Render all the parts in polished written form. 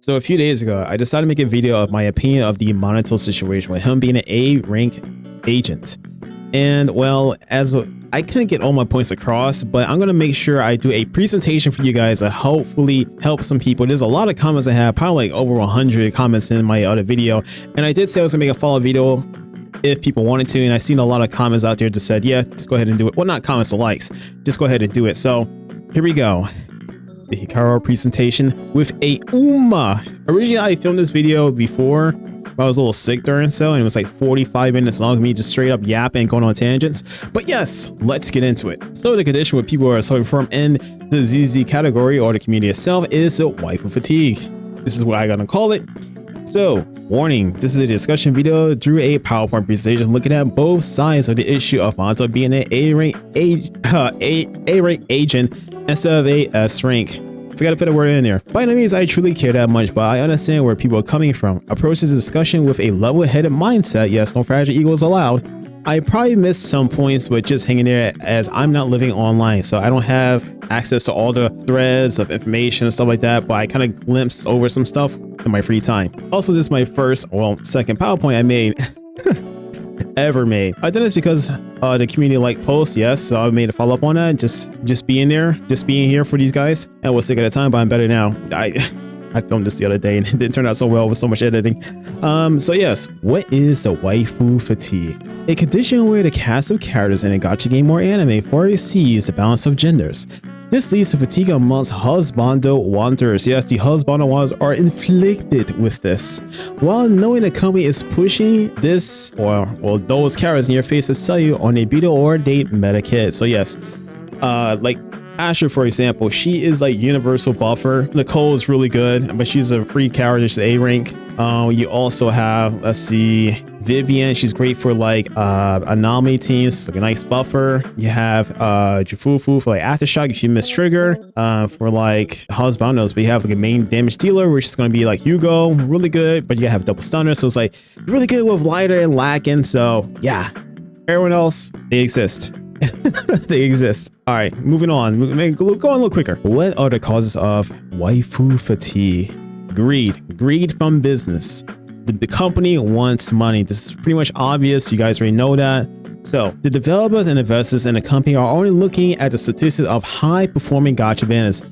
So a few days ago, I decided to make a video of my opinion of the Manato situation with him being an A-rank agent. And well, I couldn't get all my points across, but I'm going to make sure I do a presentation for you guys to hopefully help some people. There's a lot of comments I have, probably like over 100 comments in my other video. And I did say I was going to make a follow-up video if people wanted to. And I've seen a lot of comments out there that said, yeah, just go ahead and do it. Well, not comments or likes, just go ahead and do it. So here we go. The Hikaro presentation with a Uma. Originally, I filmed this video before, but I was a little sick during so, and it was like 45 minutes long of me just straight up yapping and going on tangents. But yes, let's get into it. So the condition what people are suffering from in the ZZ category or the community itself is waifu fatigue. This is what I'm gonna call it. So warning, this is a discussion video. Drew a PowerPoint presentation looking at both sides of the issue of Manato being an A-rank agent instead of a S-rank. Forgot to put a word in there. By no means I truly care that much, but I understand where people are coming from. Approach this discussion with a level-headed mindset. Yes, no fragile egos allowed. I probably missed some points, but just hanging there as I'm not living online, so I don't have access to all the threads of information and stuff like that, but I kind of glimpsed over some stuff in my free time. Also, this is my second PowerPoint I made ever made. I did this because the community liked posts, yes, so I made a follow-up on that. Just being here for these guys. I was sick at the time, but I'm better now. I filmed this the other day and it didn't turn out so well with so much editing. So yes, what is the waifu fatigue? A condition where the cast of characters in a gacha game or anime far exceeds the balance of genders. This leads to fatigue amongst husbando wanderers. Yes, the husbando wanderers are inflicted with this. While knowing the company is pushing this or those characters in your face to sell you on a beta or date meta kit. So yes, like Asher, for example, she is like universal buffer. Nicole is really good, but she's a free character. She's A rank. You also have, let's see, Vivian. She's great for like anomaly teams, like a nice buffer. You have Jufufu for like aftershock if you miss trigger. For like husbandos, but you have like a main damage dealer, which is going to be like Hugo, really good, but you have double stunner, so it's like really good with lighter and lacking. So yeah, everyone else, they exist. They exist. All right, moving on. Go on a little quicker. What are the causes of waifu fatigue? Greed from business. The company wants money. This is pretty much obvious. You guys already know that. So the developers and investors in the company are only looking at the statistics of high-performing gacha banners.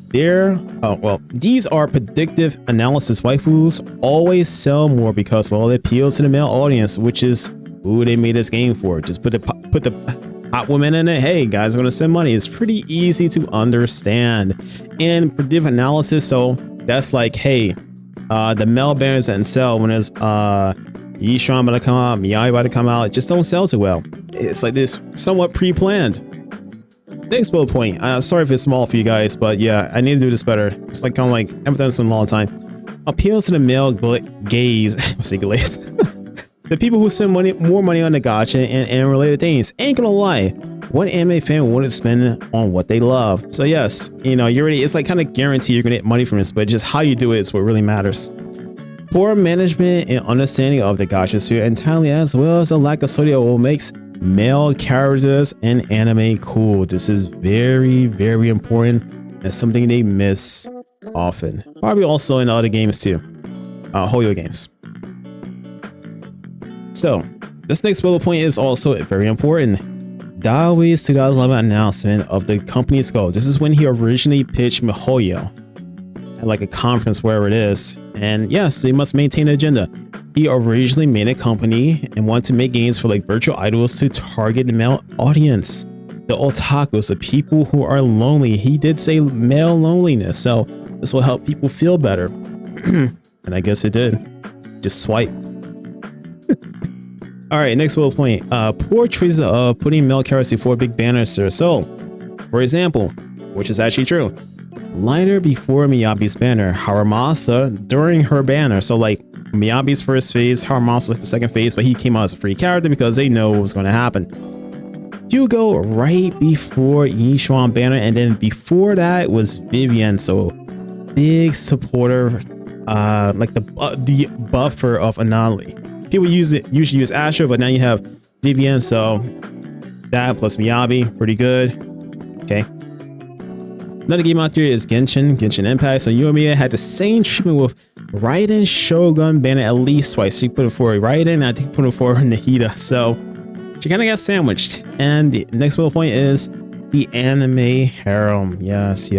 These are predictive analysis. Waifus always sell more because, well, it appeals to the male audience, which is who they made this game for. Just put the hot women in it. Hey guys, I'm gonna send money. It's pretty easy to understand. And predictive analysis, so that's like, hey, the male banners that sell when there's Yishuan about to come out, Miyai about to come out, just don't sell too well. It's like this somewhat pre-planned. Next bullet point. I'm sorry if it's small for you guys, but yeah, I need to do this better. It's like kind of like I haven't done this in a long time. Appeals to the male gaze. Say glaze. The people who spend more money on the gacha and related things. Ain't gonna lie, what anime fan wouldn't spend on what they love? So yes, you know, it's like kind of guaranteed you're gonna get money from this, but just how you do it is what really matters. Poor management and understanding of the gacha sphere entirely, as well as a lack of studio, makes male characters in anime cool. This is very, very important and something they miss often. Probably also in other games too, Hoyo games. So this next bullet point is also very important. Daiwi's 2011 announcement of the company's goal. This is when he originally pitched MiHoYo at like a conference, wherever it is. And yes, they must maintain an agenda. He originally made a company and wanted to make games for like virtual idols to target the male audience. The otakus, the people who are lonely. He did say male loneliness, so this will help people feel better. And I guess it did. Just swipe. All right, next bullet point. Poor choice of putting male characters before big banners. So, for example, which is actually true, lighter before Miyabi's banner, Haramasa during her banner. So like Miyabi's first phase, Haramasa the second phase, but he came out as a free character because they know what was going to happen. Hugo right before Yishuan banner, and then before that was Vivian. So big supporter, like the buffer of Anomaly. People usually use Asher, but now you have Vivian, so that plus Miyabi, pretty good. Okay. Another game out there is Genshin Impact. So Yoimiya had the same treatment with Raiden, Shogun, Bandit at least twice. She put it for Raiden, I think put it for Nahida. So she kind of got sandwiched. And the next bullet point is the anime harem. Yes.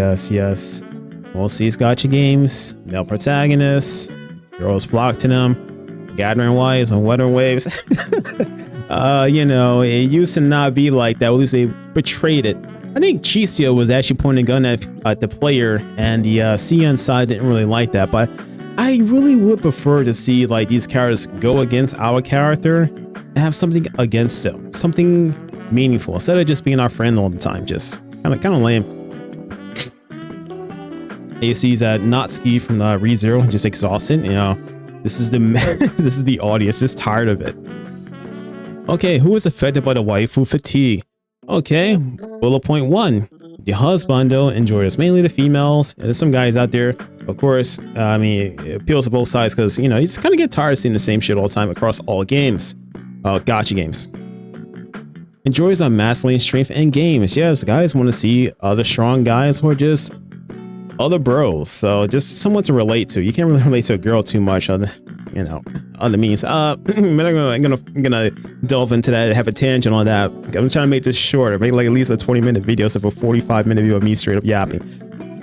Most of these gacha games, male protagonists, girls flock to them, gathering wives and weather waves. It used to not be like that. At least they portrayed it. I think Chisio was actually pointing a gun at the player, and the CN side didn't really like that. But I really would prefer to see like these characters go against our character and have something against them, something meaningful, instead of just being our friend all the time. Just kind of lame. You see that Natsuki from ReZero just exhausted. This is the audience just tired of it. Okay, who is affected by the waifu fatigue? Okay, bullet point 1. The husbando enjoys mainly the females. And there's some guys out there, of course. It appeals to both sides because you just kind of get tired of seeing the same shit all the time across all games, gacha games. Enjoys on masculine strength in games. Yes, guys want to see other strong guys or just other bros. So just someone to relate to. You can't really relate to a girl too much on other means. I'm gonna delve into that, have a tangent on that. I'm trying to make this shorter, make like at least a 20-minute video, so for 45-minute video of me straight up yapping.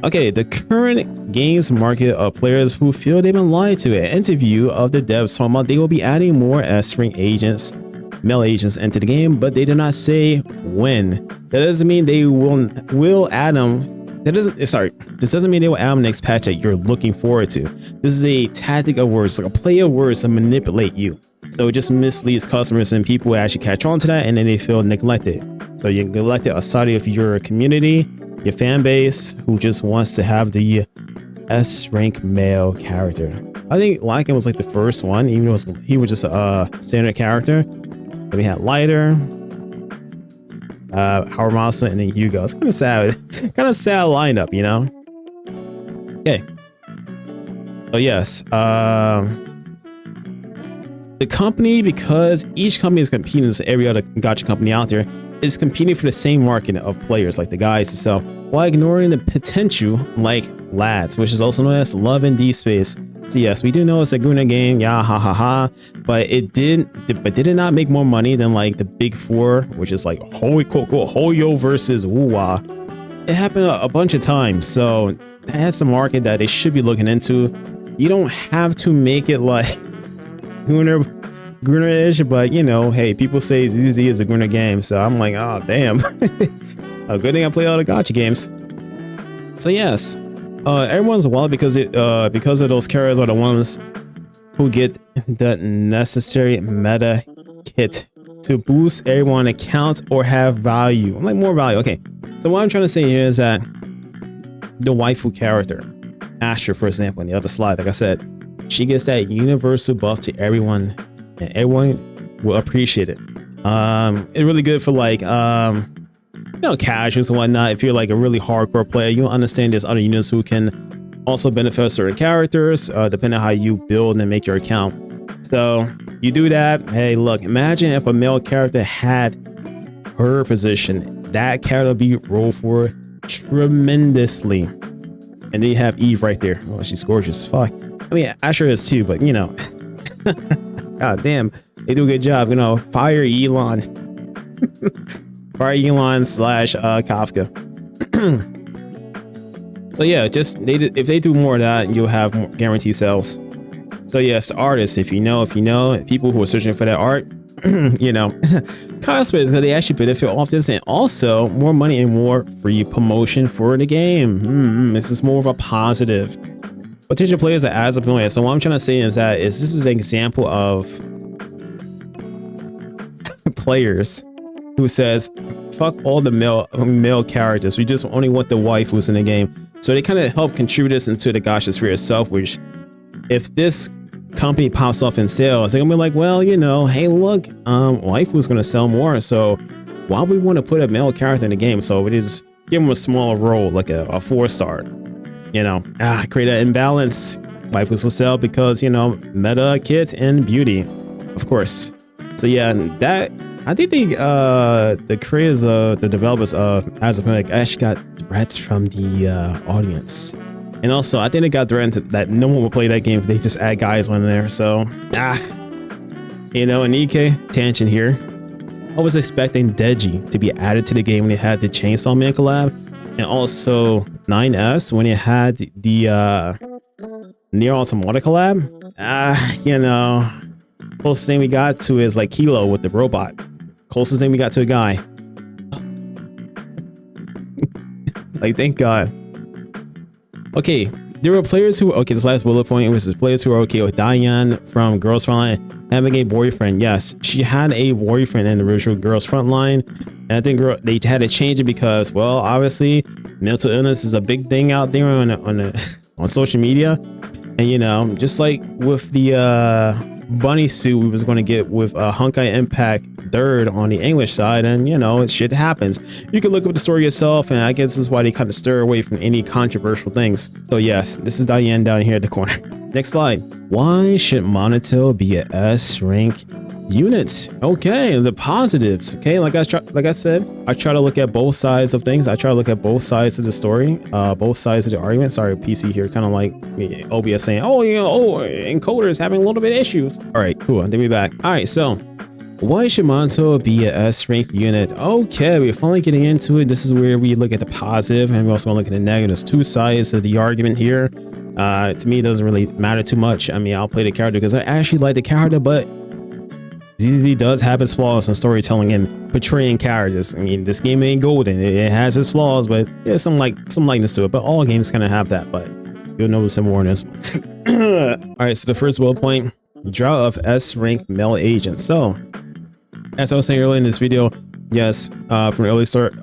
Okay, the current games market of players who feel they've been lied to. An interview of the devs talking about they will be adding more S-rank agents, male agents into the game, but they did not say when. That doesn't mean they will add them. This doesn't mean they will add them next patch that you're looking forward to. This is a tactic of words, like a play of words to manipulate you. So it just misleads customers, and people will actually catch on to that, and then they feel neglected. So you neglected a side of your community, your fan base, who just wants to have the S-rank male character. I think Lycan was like the first one, even though he was just a standard character. Then we had Lighter, Howard Monster, and then Hugo. It's kind of sad. Kind of sad lineup, Okay. So yes, the company, because each company is competing as every other gacha company out there, is competing for the same market of players like the guys itself, while ignoring the potential like lads, which is also known as love and D-space. So yes, we do know it's a Guna game, yeah, ha ha ha, but did it not make more money than like the big four, which is like Hoyo versus Wuwa? It happened a bunch of times, so that's the market that they should be looking into. You don't have to make it like Gruner-ish, but hey, people say ZZ is a Gruner game, so I'm like, oh damn. A good thing I play all the gacha games. So yes. Everyone's wild because of those characters are the ones who get the necessary meta kit to boost everyone account or have value. I'm like, more value. Okay, so what I'm trying to say here is that the waifu character, Asher, for example, on the other slide, like I said, she gets that universal buff to everyone, and everyone will appreciate it. It's really good for like casuals and whatnot. If you're like a really hardcore player, you'll understand there's other units who can also benefit certain characters, depending on how you build and make your account. So you do that. Hey, look, imagine if a male character had her position, that character would be rolled for tremendously. And then you have Eve right there. Oh, she's gorgeous. Fuck. I mean, Asher is too, but god damn, they do a good job. Fire Elon. Fire Elon / Kafka. So yeah, if they do more of that, you'll have more guaranteed sales. So yes, the artists, if you know, people who are searching for that art, cosplayers, they actually benefit off this, and also more money and more free promotion for the game. This is more of a positive. Potential players are as appealing. So what I'm trying to say is that this is an example of players who says, fuck all the male characters. We just only want the waifus in the game. So they kind of help contribute this into the gacha sphere itself, which if this company pops off in sales, they're gonna be like, well, hey, look, waifu's gonna sell more. So why we want to put a male character in the game? So we just give them a smaller role, like a 4-star. Create an imbalance. Waifus will sell because, meta, kit, and beauty, of course. So yeah, that I think the creators, the developers of As of actually got threats from the audience. And also, I think they got threatened that no one will play that game if they just add guys on there. So, you know, Anike, tangent here. I was expecting Deji to be added to the game when it had the Chainsaw Man collab, and also 9S when it had the Nier Automata collab. You know, closest thing we got to is like Kilo with the robot. Closest thing we got to a guy. Like, thank God. Okay, there were players who, okay, this last bullet point was players who were okay with Diane from Girls Frontline having a boyfriend. Yes, she had a boyfriend in the original Girls Frontline, and I think they had to change it because, well, obviously, mental illness is a big thing out there on social media, and you know, just like with the bunny suit we was going to get with Honkai Impact 3rd on the English side, and you know, shit happens. You can look up the story yourself, and I guess this is why they kind of stir away from any controversial things. So yes, this is Diane down here at the corner. Next slide. Why should Manato be a S-rank unit? Okay, the positives. Okay, like I said, I try to look at both sides of things. I try to look at both sides of the story, both sides of the argument. Sorry, PC here, kind of like OBS saying, oh, you know, encoder is having a little bit of issues. All right, cool. Then we back. All right, so why should Manato be a S-rank unit? Okay, we're finally getting into it. This is where we look at the positive, and we also want to look at the negative. There's two sides of the argument here. To me, it doesn't really matter too much. I mean, I'll play the character because I actually like the character, but ZZ does have its flaws in storytelling and portraying characters. I mean, this game ain't golden. It has its flaws, but there's some likeness to it. But all games kind of have that, but you'll notice some more in this one. All right, so the first bullet point, drought of S-rank male agents. So, as I was saying earlier in this video, yes, from the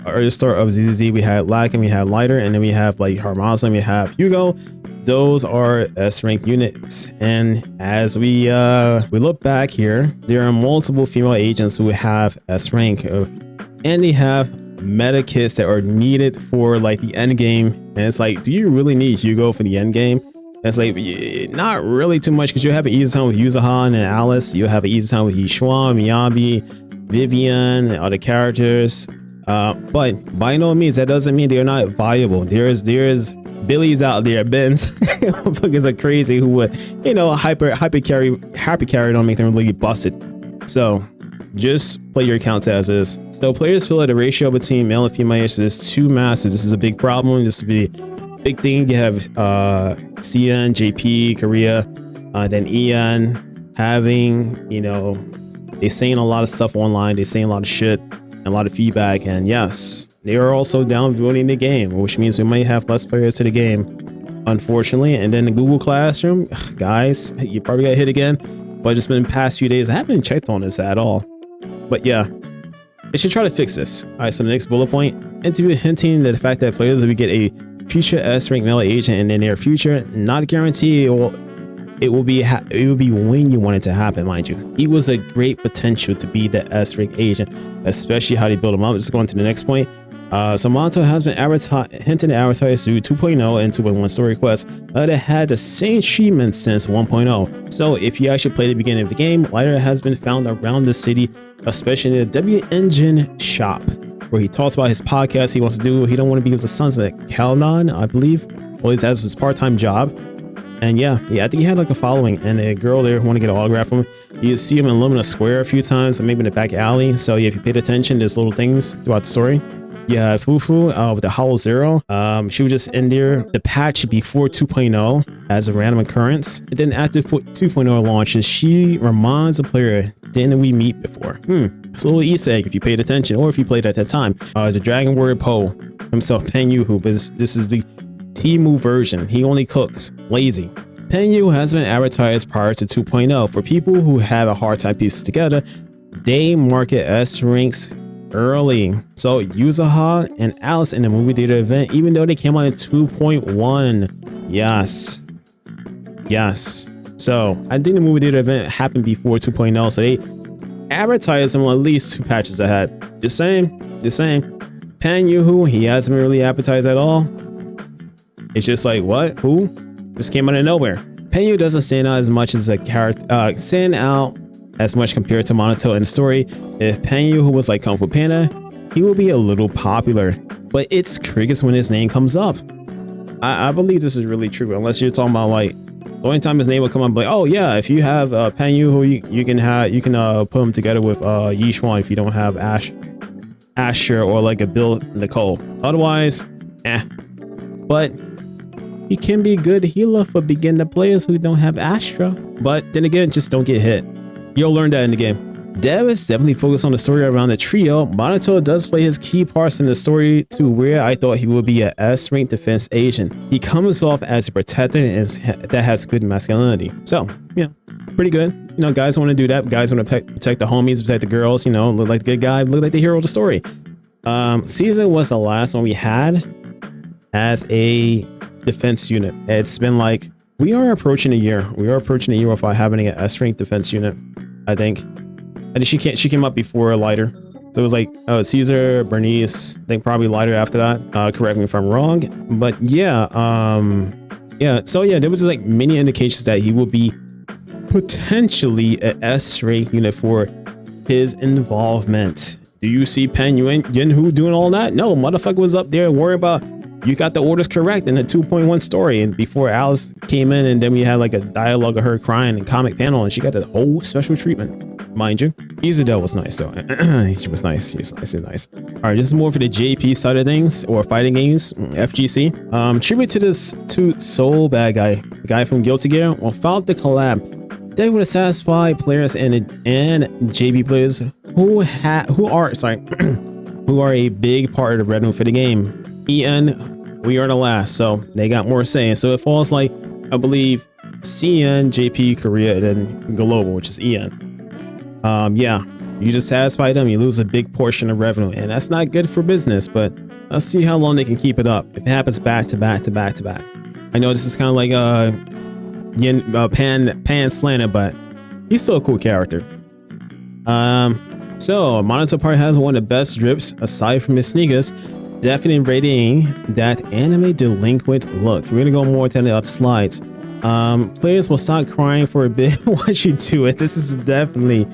early start of ZZZ, we had Lack and we had Lighter, and then we have like Harmaza and we have Hugo. Those are S-rank units, and as we look back here, there are multiple female agents who have S-rank, and they have meta kits that are needed for like the end game. And it's like, do you really need Hugo for the end game? It's like, not really too much, because you have an easy time with Yuzuha and Alice. You have an easy time with Yishuan, Miyabi, Vivian, and other characters. But by no means, that doesn't mean they're not viable. There's Billy's out there, Ben's fuckers are crazy who would, you know, happy carry don't make them really busted. So just play your accounts as is. So players feel that the ratio between male and female is too massive. This is a big problem. This would be a big thing. You have CN, JP, Korea, then Ian having, you know, they're saying a lot of stuff online. They're saying a lot of shit and a lot of feedback, and yes, they are also downvoting the game, which means we might have less players to the game, unfortunately. And then the Google Classroom, guys, you probably got hit again, but it's been the past few days. I haven't checked on this at all, but yeah, they should try to fix this. All right, so the next bullet point, interview hinting that the fact that players will get a future S-rank male agent in the near future, not guaranteed it will be when you want it to happen, mind you. He was a great potential to be the S-rank agent, especially how they build him up. Just going to the next point. So Manato has been hinted at advertised through 2.0 and 2.1 story quests that had the same treatment since 1.0. So if you actually play the beginning of the game, Lighter has been found around the city, especially in the W Engine shop, where he talks about his podcast he wants to do. He don't want to be with the Sons of Kalnon, I believe. Well, he has his part-time job. And yeah, I think he had like a following, and a girl there who want to get an autograph from him. You see him in Lumina Square a few times, and maybe in the back alley. So yeah, if you paid attention, there's little things throughout the story. Yeah, Fufu with the Hollow Zero. She was just in there, the patch before 2.0 as a random occurrence. And then after 2.0 launches, she reminds a player, didn't we meet before? It's a little Easter egg if you paid attention, or if you played at that time. The Dragon Warrior Poe himself, Pen Yuhu, but this is the Temu version. He only cooks. Lazy. Pen Yu has been advertised prior to 2.0. For people who have a hard time piecing together, they market S ranks early. So Yuzuha and Alice in the movie theater event, even though they came out in 2.1. Yes. So I think the movie theater event happened before 2.0, so they advertised them at least 2 patches ahead. Just saying. Pen Yuhu, he hasn't been really advertised at all. It's just like, what? Who? This came out of nowhere. Pen Yu doesn't stand out as much as a character, as much compared to Manato in the story. If Pen Yu, who was like Kung Fu Panda, he will be a little popular. but it's crickets when his name comes up. I believe this is really true, unless you're talking about like the only time his name will come up, like, oh yeah, if you have Pan Yu, who you can put him together with Yi Xuan if you don't have Asher or like a Bill Nicole. Otherwise, but he can be a good healer for beginner players who don't have Astra. But then again, just don't get hit. You'll learn that in the game. Dev is definitely focused on the story around the trio. Manato does play his key parts in the story to where I thought he would be a S-rank defense agent. He comes off as a protector that has good masculinity. So, yeah, pretty good. You know, guys want to do that. Guys want to protect the homies, protect the girls, you know, look like the good guy, look like the hero of the story. Caesar was the last one we had as a defense unit. It's been like, we are approaching a year. We are approaching a year without having an S-rank defense unit, I think. And she came up before Lighter. So it was like Caesar, Bernice, I think probably Lighter after that. Correct me if I'm wrong. But yeah, so yeah, there was like many indications that he will be potentially an S-rank unit for his involvement. Do you see Pan Yin-Hu doing all that? No, motherfucker was up there worried about you got the orders correct in the 2.1 story, and before Alice came in, and then we had like a dialogue of her crying and comic panel, and she got the whole special treatment. Mind you, Yildira was nice though. She was nice. She was nice and nice. All right, this is more for the JP side of things, or fighting games, FGC. Tribute to this Soul bad guy, the guy from Guilty Gear. Without the collab, they would have satisfied players and JP players who are a big part of the revenue for the game. EN, we are the last, so they got more saying. So it falls like, I believe, CN, JP, Korea, and then Global, which is EN. Yeah, you just satisfy them, you lose a big portion of revenue, and that's not good for business, but let's see how long they can keep it up. If it happens back to back to back to back. I know this is kind of like Pan slanted, but he's still a cool character. So Manato probably has one of the best drips aside from his sneakers, definitely rating that anime delinquent look. We're gonna go more to the up slides. Players will stop crying for a bit once you do it. This is definitely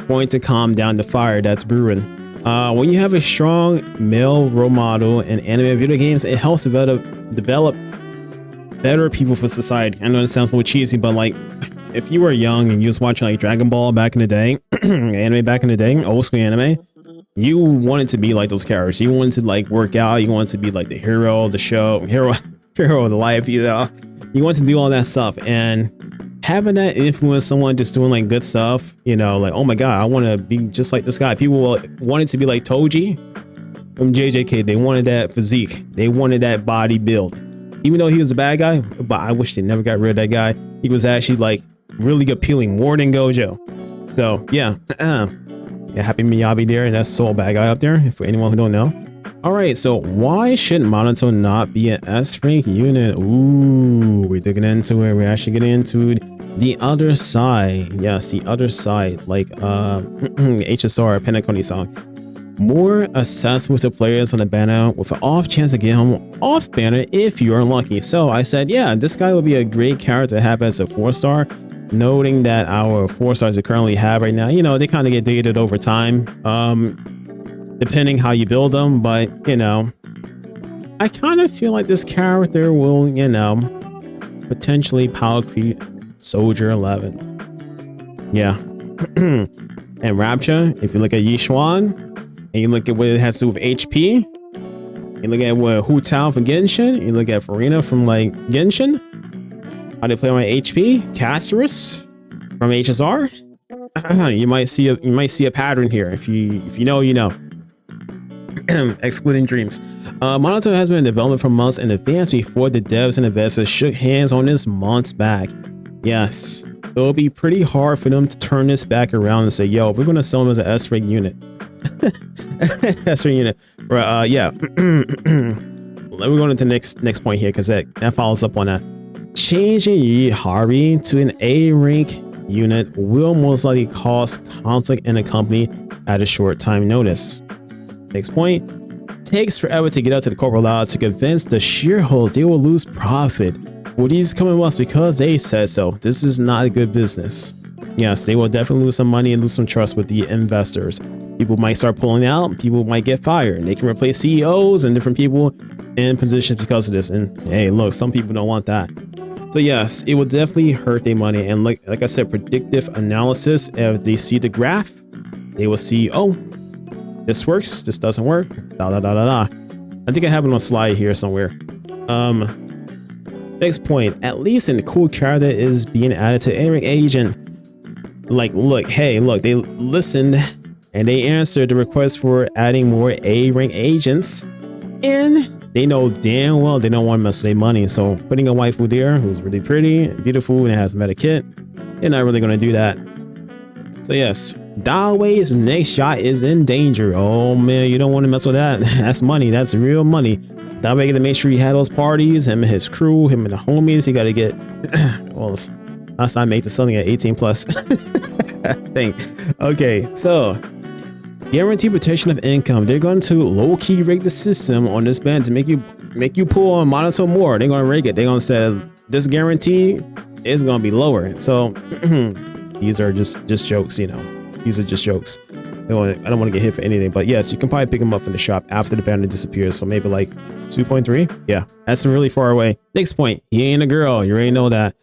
going to calm down the fire that's brewing. When you have a strong male role model in anime video games, it helps develop better people for society. I know it sounds a little cheesy, but like if you were young and you was watching like Dragon Ball back in the day, anime back in the day, old school anime, you wanted to be like those characters. You wanted to like work out. You wanted to be like the hero of the show, hero of the life, you know. You want to do all that stuff, and having that influence someone just doing like good stuff, you know, like, oh my god, I want to be just like this guy. People wanted to be like Toji from JJK. They wanted that physique, they wanted that body build, even though he was a bad guy. But I wish they never got rid of that guy. He was actually like really appealing, more than Gojo. So yeah, yeah, happy Miyabi there, and that's Soul bad guy up there for anyone who don't know. All right, so why should Manato not be an S-rank unit? Ooh, we're digging into it. We're actually getting into the other side. Yes, the other side, like HSR, Penaconi-san. More accessible to players on the banner with an off chance to get him off banner if you're unlucky. So I said, yeah, this guy would be a great character to have as a 4-star. Noting that our 4-stars we currently have right now, you know, they kind of get dated over time. Depending how you build them, but you know, I kind of feel like this character will, you know, potentially power creep Soldier 11. Yeah. And Rupture, if you look at Yi Xuan and you look at what it has to do with HP, you look at what Hu Tao from Genshin, you look at Farina from like Genshin, how they play on HP, Casterus from HSR, you might see a pattern here. If you know, you know. Excluding dreams. Manato has been in development for months in advance before the devs and investors shook hands on this months back. Yes, it'll be pretty hard for them to turn this back around and say, yo, we're gonna sell them as an S-rank unit. S-rank unit. Right, yeah. Let me go into the next point here, because that follows up on that. Changing Yihari to an A-rank unit will most likely cause conflict in the company at a short time notice. Next point, takes forever to get out to the corporate ladder to convince the shareholders they will lose profit with these coming months because they said so. This is not a good business. Yes, they will definitely lose some money and lose some trust with the investors. People might start pulling out. People might get fired. They can replace CEOs and different people in positions because of this. And hey, look, some people don't want that. So yes, it will definitely hurt their money. And like I said, predictive analysis, if they see the graph, they will see, oh, this works, this doesn't work, da da da da da. I think I have it on a slide here somewhere. Next point, at least a cool character is being added to A-rank agent. Like, look, hey, look, they listened and they answered the request for adding more A-rank agents, and they know damn well they don't want to mess with their money. So putting a waifu there who's really pretty and beautiful and has meta kit, they're not really going to do that. So yes, Dawei's next shot is in danger. Oh man, you don't want to mess with that. That's money. That's real money. Dawei got to make sure he had those parties, him and his crew, him and the homies. He got to get, well, last time I made this something at 18 plus thing. Okay, so guaranteed protection of income. They're going to low-key rig the system on this band to make you pull on Manato more. They're going to rig it. They're going to say this guarantee is going to be lower. So these are just jokes, you know. These are just jokes. I don't want to get hit for anything, but yes, you can probably pick them up in the shop after the banner disappears. So maybe like 2.3. Yeah, that's really far away. Next point, he ain't a girl. You already know that.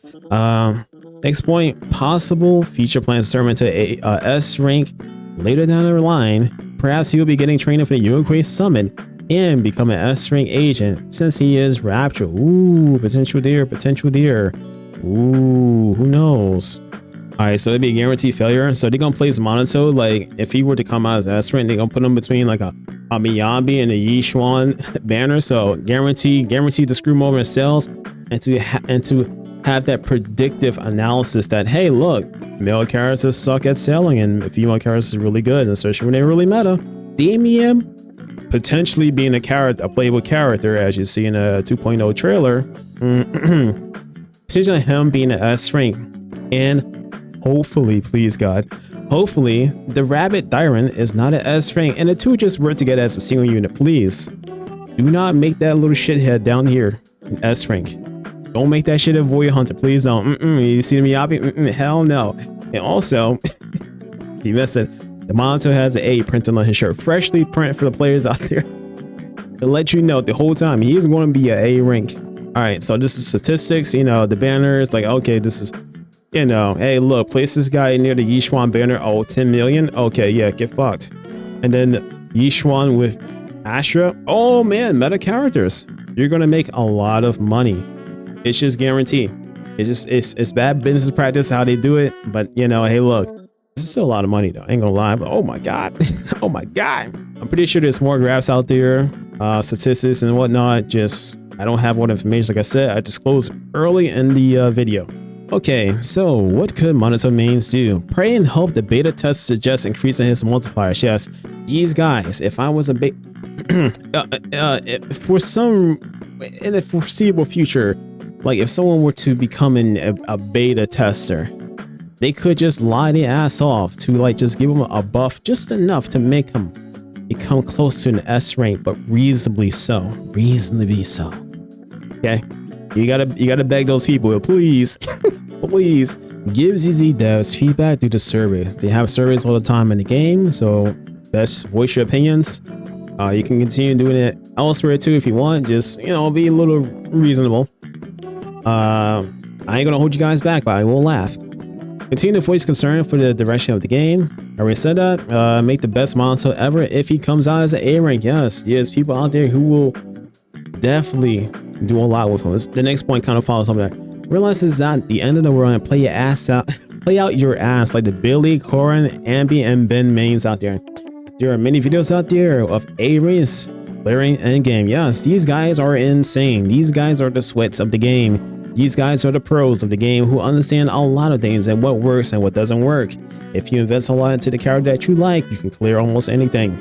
Next point, possible future plans to turn into a S rank later down the line. Perhaps he will be getting training for the Yuzuha summon and become an S rank agent since he is Rupture. Ooh, potential there, potential there. Ooh, who knows? All right, so it'd be a guaranteed failure. So they're gonna place Manato, like if he were to come out as S-rank, they're gonna put him between like a Miyabi and a Yishuan banner. So guaranteed to screw him over in sales, and to have that predictive analysis that, hey, look, male characters suck at selling and female characters are really good, especially when they're really meta. Damien potentially being a playable character, as you see in a 2.0 trailer. Potentially him being an S-rank, and hopefully, please God, hopefully the rabbit Dyron is not an S-rank and the two just work together as a single unit. Please do not make that little shithead down here an S-rank. Don't make that shit a Void Hunter. Please don't. You see the Miyabi? Hell no. And also, you missed it. The Manato has an A printed on his shirt. Freshly printed for the players out there. To let you know the whole time he's going to be an A rank. All right, so this is statistics. You know, the banner is like, okay, this is, you know, hey, look, place this guy near the Yishuan banner. Oh, 10 million. Okay, yeah, get fucked. And then Yishuan with Astra. Oh man, meta characters. You're going to make a lot of money. It's just guaranteed. It's bad business practice how they do it, but you know, hey, look, this is still a lot of money though. I ain't gonna lie, but oh my god, oh my god. I'm pretty sure there's more graphs out there, statistics and whatnot. Just I don't have all the information. Like I said, I disclosed early in the video. Okay, so what could Manato mains do? Pray and hope the beta test suggests increasing his multipliers. Yes, these guys. If I was a bit for some in the foreseeable future. Like if someone were to become a beta tester, they could just lie their ass off to like just give them a buff just enough to make them become close to an S rank, but reasonably so. Okay, you gotta beg those people, please, please give ZZ devs feedback through the surveys. They have surveys all the time in the game, so best voice your opinions. You can continue doing it elsewhere too if you want. Just, you know, be a little reasonable. I ain't gonna hold you guys back, but I will laugh. Continue to voice concern for the direction of the game. I already said that. Make the best Manato ever if he comes out as an A rank. Yes, there's people out there who will definitely do a lot with him. The next point kind of follows on that. Realize it's not the end of the world and play your ass out. Play out your ass like the Billy, Corin, Ambi, and Ben mains out there. There are many videos out there of A ranks clearing endgame. Yes, these guys are insane. These guys are the sweats of the game. These guys are the pros of the game who understand a lot of things and what works and what doesn't work. If you invest a lot into the character that you like, you can clear almost anything.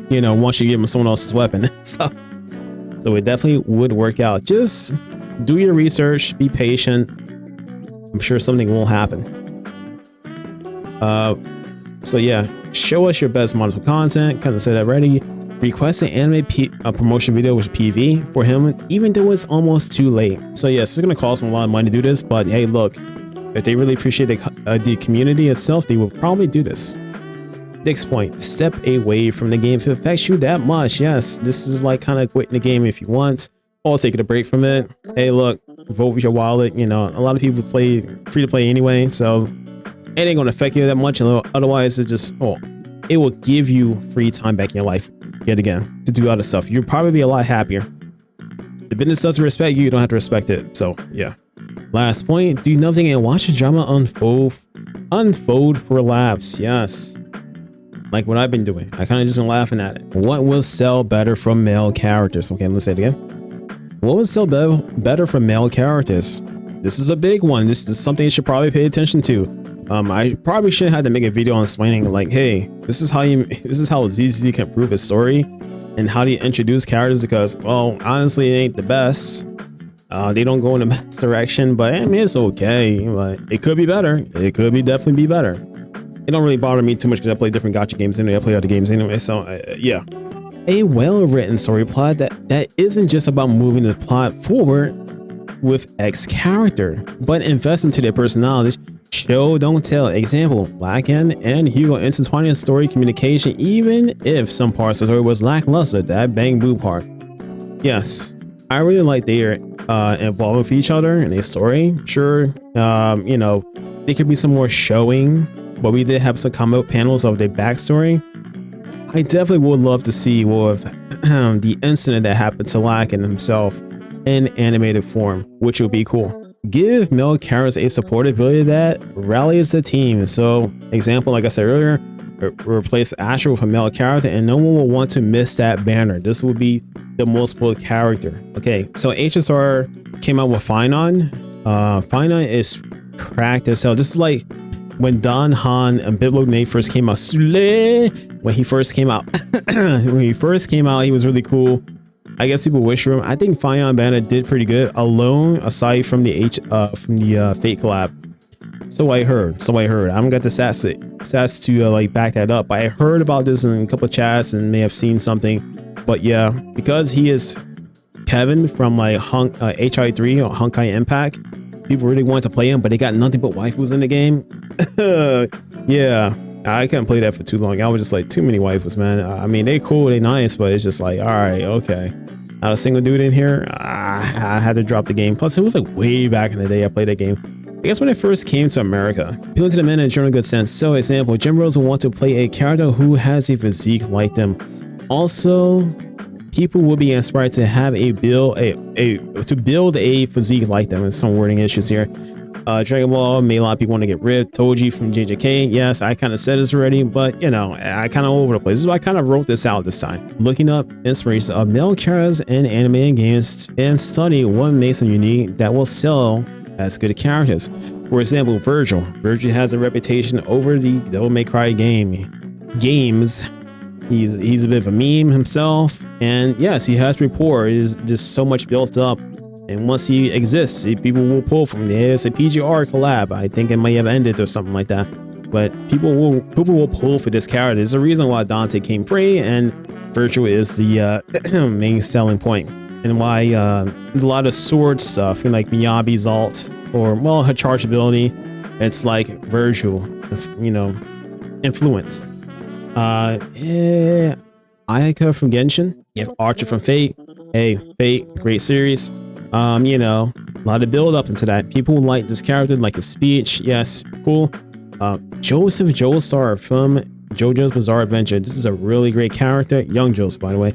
You know, once you give them someone else's weapon. So it definitely would work out. Just do your research, be patient. I'm sure something will happen. So yeah, show us your best Manato content. Kind of said that already. Request an anime promotion video with PV for him, even though it's almost too late. So yes, it's gonna cost him a lot of money to do this, but hey, look, if they really appreciate the community itself, they will probably do this. Next point, step away from the game if it affects you that much. Yes, this is like kind of quitting the game if you want, or taking a break from it. Hey, look, vote with your wallet. You know, a lot of people play free to play anyway, so it ain't gonna affect you that much. Otherwise, it just, it will give you free time back in your life yet again to do other stuff. You'll probably be a lot happier. The business doesn't respect you, you don't have to respect it. So yeah. Last point, do nothing and watch the drama unfold for laughs. Yes. Like what I've been doing. I kind of just been laughing at it. What will sell better from male characters? Okay, let's say it again. What will sell better from male characters? This is a big one. This is something you should probably pay attention to. I probably should have to make a video on explaining like, hey, this is how ZZ can improve his story and how do you introduce characters, because, well, honestly, it ain't the best. They don't go in the best direction, but I mean, it's okay. But it could be better. It could definitely be better. It don't really bother me too much because I play different gacha games anyway. I play other games anyway, so yeah. A well-written story plot that isn't just about moving the plot forward with X character, but invest into their personalities. Show, don't tell. Example, Blacken and Hugo intertwining story communication, even if some parts of the story was lackluster. That bang boo part. Yes, I really like their involvement with each other in a story. Sure, you know, there could be some more showing, but we did have some comic panels of their backstory. I definitely would love to see more of the incident that happened to Lacken himself in animated form, which would be cool. Give male characters a support ability that rallies the team. So, example, like I said earlier, replace Asher with a male character, and no one will want to miss that banner. This will be the most pulled character. Okay, so HSR came out with Finon. Finon is cracked as hell. This is like when Don Han and Biblo Nate first came out. When he first came out, he was really cool. I guess people wish for him. I think Fion Banner did pretty good alone, aside from the Fate collab. So I heard. I haven't got the stats to like back that up, but I heard about this in a couple of chats and may have seen something. But yeah, because he is Kevin from like HI3 or Honkai Impact, people really wanted to play him, but they got nothing but waifus in the game. Yeah, I couldn't play that for too long. I was just like, too many waifus, man. I mean, they cool, they nice, but it's just like, all right, okay. Not a single dude in here. I had to drop the game. Plus, it was like way back in the day I played that game. I guess when it first came to America, appealing to the men in general good sense. So, example, Jim Rose will want to play a character who has a physique like them. Also, people will be inspired to have build a physique like them. There's some wording issues here. Dragon Ball made a lot of people want to get ripped. Toji from JJK. Yes, I kind of said this already, but you know, I kind of all over the place. This is why I kind of wrote this out this time. Looking up inspirations of male characters in anime and games and study what makes them unique that will sell as good characters. For example, Virgil. Virgil has a reputation over the Devil May Cry games. He's a bit of a meme himself, and yes, he has rapport. It is just so much built up. And once he exists, people will pull from him. There's a PGR collab. I think it might have ended or something like that. But people will pull for this character. There's a reason why Dante came free, and Virtual is the main selling point. And why a lot of sword stuff, like Miyabi's ult, or well, her charge ability, it's like Virtual, you know, influence. Ayaka from Genshin. You have Archer from Fate. Hey, Fate, great series. You know, a lot of build up into that. People like this character, like his speech. Yes, cool. Joseph Joestar from JoJo's Bizarre Adventure. This is a really great character. Young Joseph, by the way.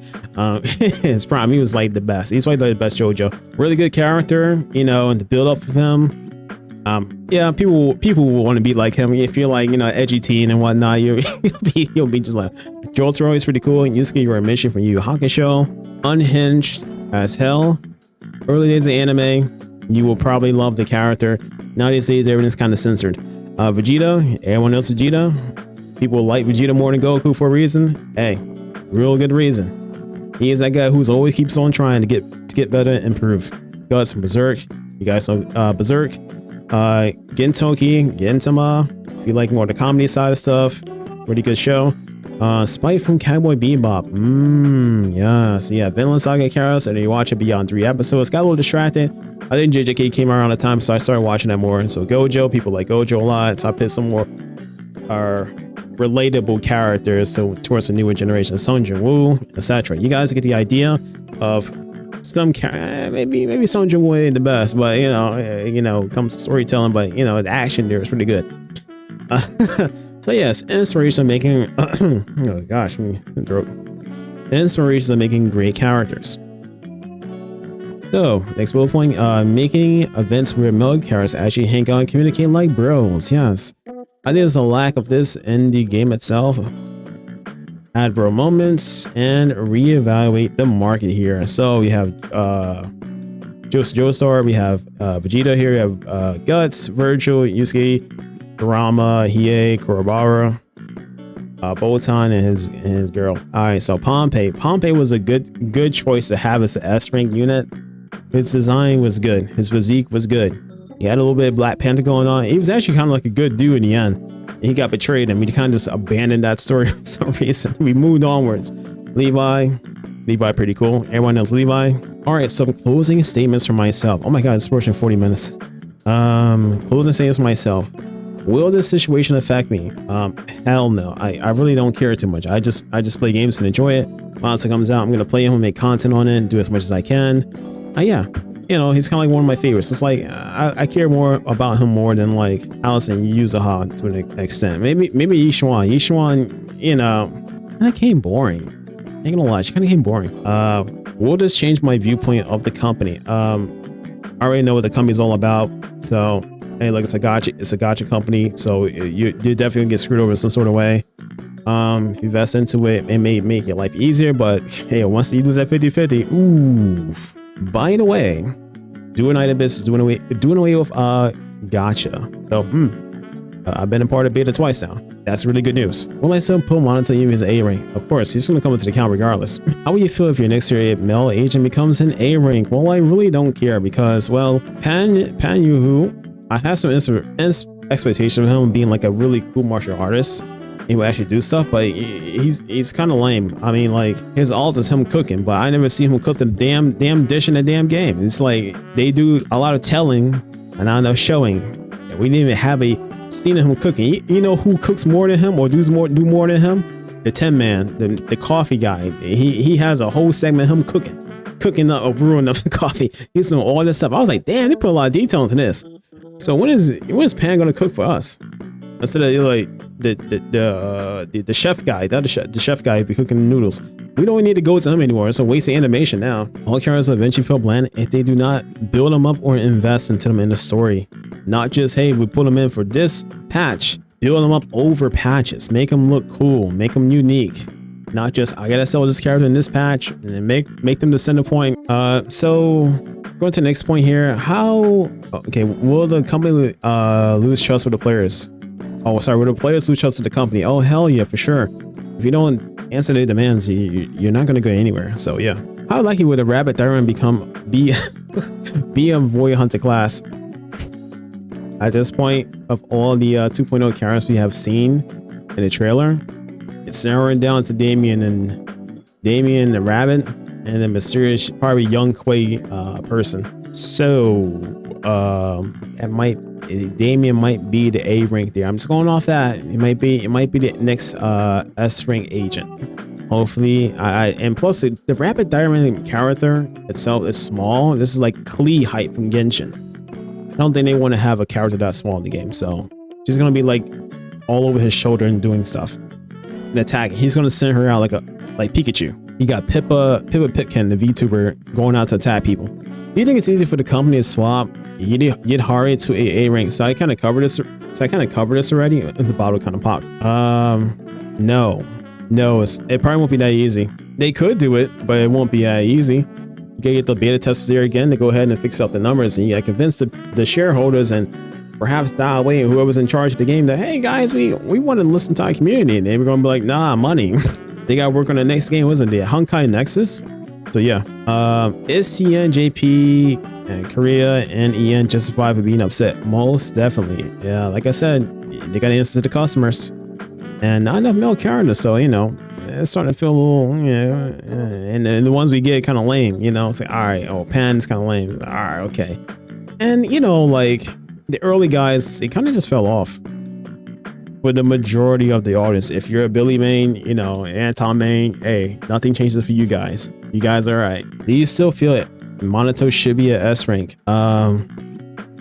His prime, he was like the best. He's like the best JoJo. Really good character, you know, and the build up of him. Yeah, people will want to be like him. If you're like, you know, edgy teen and whatnot, you'll be just like Jotaro is pretty cool. And Yusuke, you're a mission from Yu Hakusho. Unhinged as hell. Early days of anime, you will probably love the character. Nowadays, everything's kind of censored. Vegeta, everyone knows Vegeta. People like Vegeta more than Goku for a reason. Hey, real good reason. He is that guy who's always keeps on trying to get better and improve. Guys from Berserk, you guys know Berserk. Gentoki, Gentama. If you like more of the comedy side of stuff, really good show. Spite from Cowboy Bebop. Yes, yeah. Vinland Saga Karos, and you watch it beyond 3 episodes. Got a little distracted. I think JJK came around the time, so I started watching that more. So Gojo, people like Gojo a lot. So I put some more relatable characters so towards the newer generation, Song Jin-woo, etc. You guys get the idea of some maybe Song Jin-woo ain't the best, but comes to storytelling, but the action there is pretty good. So yes, inspiration of making oh gosh, throat. Inspiration of making great characters. So next bullet point, making events where male characters actually hang out and communicate like bros. Yes, I think there's a lack of this in the game itself. Add bro moments and reevaluate the market here. So we have Joestar, we have Vegeta here, we have Guts, Virgil, Yusuke, Kurama, Hiei, Kurobara, Botan, and his girl. All right, so Pompey. Pompey was a good choice to have as an S-rank unit. His design was good. His physique was good. He had a little bit of Black Panther going on. He was actually kind of like a good dude in the end. He got betrayed and we kind of just abandoned that story for some reason. We moved onwards. Levi pretty cool. Everyone knows Levi. All right, some closing statements for myself. Oh my god, it's approaching 40 minutes. Closing statements for myself. Will this situation affect me? Hell no. I really don't care too much. I just play games and enjoy it. Once it comes out, I'm gonna play him, make content on it, and do as much as I can. Yeah, he's kind of like one of my favorites. It's like I care more about him more than like Alice and Yuzuha to an extent. Maybe Yishuan. Yishuan, kind of came boring. Ain't gonna lie, she kind of came boring. Will this change my viewpoint of the company? I already know what the company's all about. So hey, look, it's a gacha company. So you're definitely gonna get screwed over in some sort of way. If you invest into it, it may make your life easier, but hey, once you lose that 50-50, ooh. By the way, doing item business, doing away with gacha. So I've been a part of beta twice now. That's really good news. Will my son pull Manato even as an A rank? Of course, he's gonna come into the count regardless. How will you feel if your next year male agent becomes an A rank? Well, I really don't care because, well, Pan Yuhu, I have some expectation of him being like a really cool martial artist. He will actually do stuff, but he's kind of lame. I mean, like, his ult is him cooking, but I never see him cook the damn dish in the damn game. It's like they do a lot of telling and not enough showing. We didn't even have a scene of him cooking. You know who cooks more than him or do more than him? The 10 man, the coffee guy. He has a whole segment of him cooking up or brewing up the coffee. He's doing all this stuff. I was like, damn, they put a lot of detail into this. So when is Pan gonna cook for us? Instead of like the chef guy, the chef guy be cooking the noodles. We don't need to go to him anymore. It's a waste of animation now. All characters will eventually feel bland if they do not build them up or invest into them in the story. Not just, hey, we put them in for this patch. Build them up over patches. Make them look cool. Make them unique. Not just, I gotta sell this character in this patch and then make them the center point. So going to the next point here. Okay, will the company lose trust with the players? Oh, sorry, will the players lose trust with the company? Oh, hell yeah, for sure. If you don't answer their demands, you're not gonna go anywhere. So yeah. How likely would a rabbit Thyron be a void hunter class? At this point, of all the 2.0 characters we have seen in the trailer, it's narrowing down to Damien the rabbit, and then mysterious, probably young Quay person. So Damien might be the A rank there. I'm just going off that. It might be the next S rank agent. Hopefully, and plus the Rapid Diamond character itself is small. This is like Klee height from Genshin. I don't think they want to have a character that small in the game, so she's gonna be like all over his shoulder and doing stuff. And attack. He's gonna send her out like Pikachu. You got Pippa Pipkin, the VTuber, going out to attack people. Do you think it's easy for the company to swap Yildira to a rank? So I kind of covered this. Already. And the bottle kind of popped. No, it probably won't be that easy. They could do it, but it won't be that easy. You gotta get the beta testers there again to go ahead and fix up the numbers, and you gotta convince the shareholders and perhaps dial away whoever's in charge of the game that, hey guys, we want to listen to our community, and they were gonna be like, nah, money. They gotta work on the next game, wasn't it? Honkai Nexus. So yeah, is CN, JP, and Korea and EN justified for being upset? Most definitely. Yeah, like I said, they gotta answer to the customers, and not enough male characters, so it's starting to feel a little, and the ones we get kind of lame, it's like, all right, oh, Pan's kind of lame, all right, okay. And like the early guys, they kind of just fell off. for the majority of the audience. If you're a Billy main, you know, Anton main, hey, nothing changes for you guys. You guys are right. Do you still feel it? Manato should be a S rank.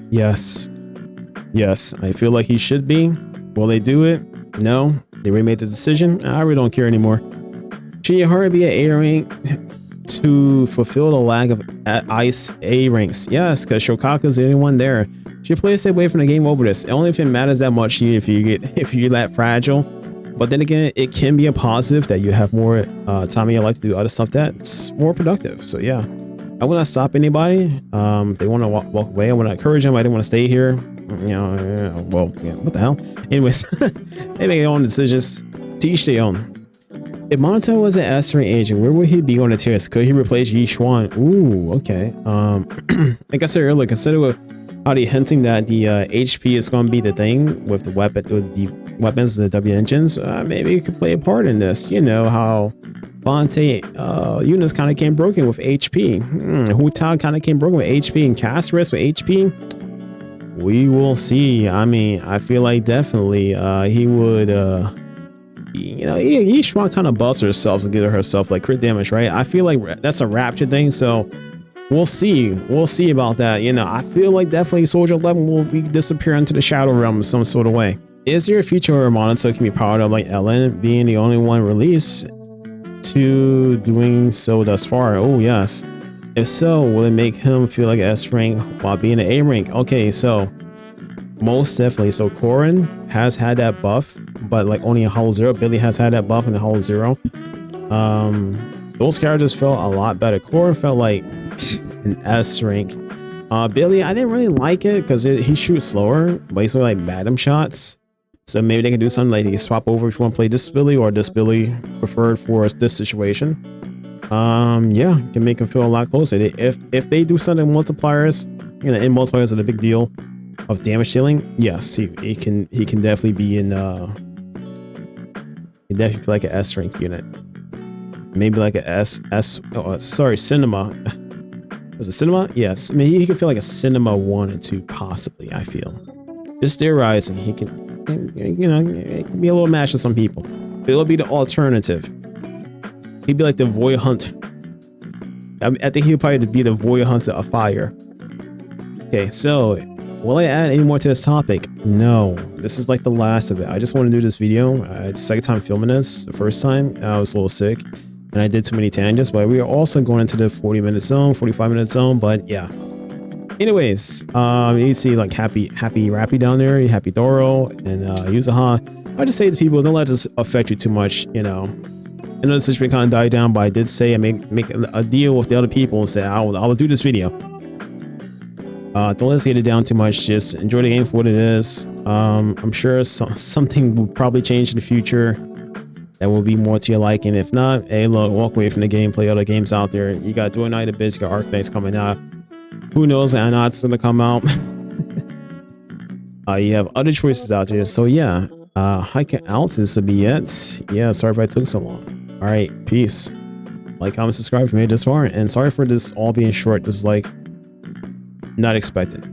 Yes. Yes, I feel like he should be. Will they do it? No. They already made the decision. I really don't care anymore. Should Yildira be an A rank to fulfill the lack of ice A ranks? Yes, because Shokaku's the only one there. She plays it away from the game over this. Only if it matters that much if you get that fragile. But then again, it can be a positive that you have more time in your life to do other stuff that's more productive. So yeah, I will not stop anybody. They want to walk away. I want to encourage them. I didn't want to stay here. You know, well, yeah, what the hell? Anyways, they make their own decisions. To each their own. If Manato was an S-rank agent, where would he be on the tiers? Could he replace Yi Xuan? Ooh, okay. Like I said earlier, consider how they hinting that the HP is going to be the thing with the weapons, the W engines. Maybe it could play a part in this. You know how Bonte units kind of came broken with HP. Hu Tao kind of came broken with HP, and Casris with HP. We will see. I mean, I feel like definitely he would. You know, Yi Xuan kind of busts herself to get herself like crit damage, right? I feel like that's a Rapture thing, so we'll see. We'll see about that. You know, I feel like definitely Soldier 11 will be disappear into the Shadow Realm in some sort of way. Is there a future where Manato can be powered up like Ellen, being the only one released to doing so thus far? Oh yes. If so, will it make him feel like S rank while being an A rank? Okay, so most definitely. So Corrin has had that buff, but like only in Hollow Zero. Billy has had that buff in Hollow Zero. Those characters felt a lot better. Corrin felt like an S rank. Billy, I didn't really like it because he shoots slower, but he's like Madam shots. So maybe they can do something like they can swap over if you want to play this Billy or this Billy preferred for this situation. Yeah, can make him feel a lot closer. If they do something multipliers, you know, in multipliers are the big deal of damage dealing. Yes, he can definitely be in he definitely feel like an S rank unit. Maybe like a Cinema. Was it Cinema? Yes. I mean, he could feel like a Cinema 1 and 2 possibly, I feel. Just theorizing, he can, you know, it can be a little match for some people. It'll be the alternative. He'd be like the Void Hunt. I think he'll probably be the Void Hunter of fire. Okay, so will I add any more to this topic? No, this is like the last of it. I just want to do this video. It's the second time filming this. The first time I was a little sick and I did too many tangents, but we are also going into the 40-minute zone, 45-minute zone. But yeah. Anyways, you see like happy Rappy down there, happy Doro and Yuzuha. I just say to people, don't let this affect you too much, you know. I know the situation kind of died down, but I did say I make a deal with the other people and say I will do this video. Don't let us get it down too much. Just enjoy the game for what it is. I'm sure something will probably change in the future that will be more to your liking. If not, hey, look, walk away from the game, play other games out there. You got Dual Night of Biz, you got Arcanines coming out. Who knows? Anot's gonna come out. You have other choices out there. So yeah, hiking out. This will be it. Yeah, sorry if I took so long. All right, peace. Like, comment, subscribe if you made it this far, and sorry for this all being short. This is like not expected.